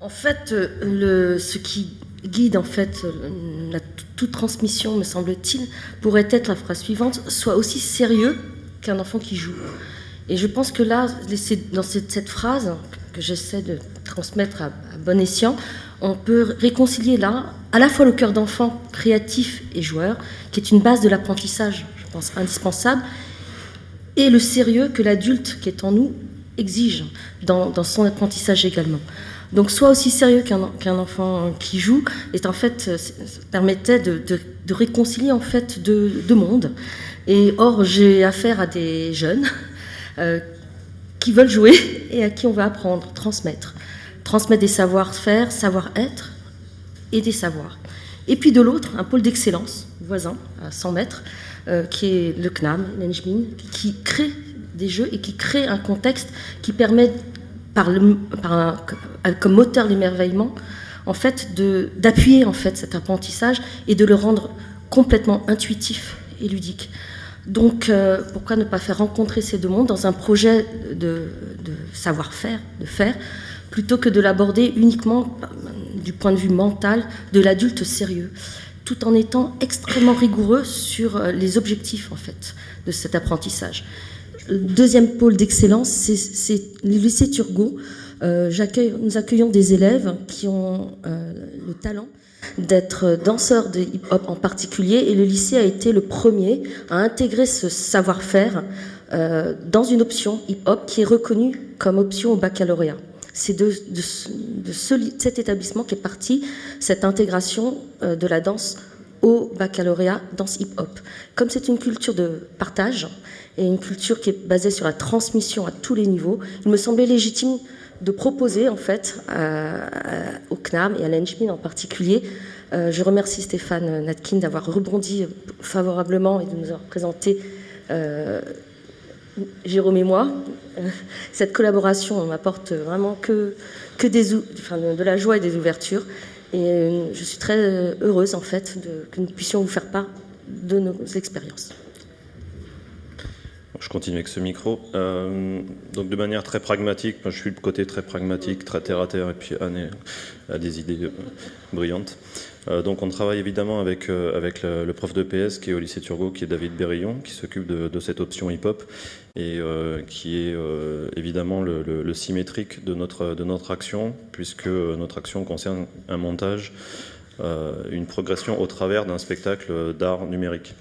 En fait, ce qui guide en fait toute transmission, me semble-t-il, pourrait être la phrase suivante: sois aussi sérieux qu'un enfant qui joue. Et je pense que là, dans cette phrase que j'essaie de transmettre à bon escient, on peut réconcilier là à la fois le cœur d'enfant créatif et joueur, qui est une base de l'apprentissage, je pense, indispensable, et le sérieux que l'adulte qui est en nous exige dans son apprentissage également. Donc, soit aussi sérieux qu'un enfant qui joue, et en fait, ça permettait de réconcilier en fait deux mondes. Et or, j'ai affaire à des jeunes qui veulent jouer et à qui on va apprendre, transmettre des savoir-faire, savoir-être et des savoirs. Et puis de l'autre, un pôle d'excellence voisin à 100 mètres, qui est le CNAM, l'Engmin, qui crée des jeux et qui crée un contexte qui permet, comme moteur d'émerveillement, en fait, d'appuyer en fait cet apprentissage et de le rendre complètement intuitif et ludique. Donc, pourquoi ne pas faire rencontrer ces deux mondes dans un projet de savoir-faire, de faire, plutôt que de l'aborder uniquement du point de vue mental de l'adulte sérieux, tout en étant extrêmement rigoureux sur les objectifs en fait de cet apprentissage. Le deuxième pôle d'excellence, c'est le lycée Turgot. Nous accueillons des élèves qui ont le talent d'être danseurs de hip-hop en particulier, et le lycée a été le premier à intégrer ce savoir-faire dans une option hip-hop qui est reconnue comme option au baccalauréat. C'est de cet établissement qu'est partie cette intégration de la danse au baccalauréat danse hip-hop. Comme c'est une culture de partage et une culture qui est basée sur la transmission à tous les niveaux, il me semblait légitime de proposer en fait au CNAM et à l'Engmin en particulier. Je remercie Stéphane Natkin d'avoir rebondi favorablement et de nous avoir présenté Jérôme et moi. Cette collaboration m'apporte vraiment que de la joie et des ouvertures. Et je suis très heureuse en fait que nous puissions vous faire part de nos expériences. Je continue avec ce micro. Donc de manière très pragmatique, moi je suis le côté très pragmatique, très terre à terre, et puis Anne a des idées brillantes. Donc on travaille évidemment avec le prof de PS qui est au lycée Turgot, qui est David Berillon, qui s'occupe de cette option hip-hop et qui est évidemment le symétrique de notre action, puisque notre action concerne un montage, une progression au travers d'un spectacle d'art numérique.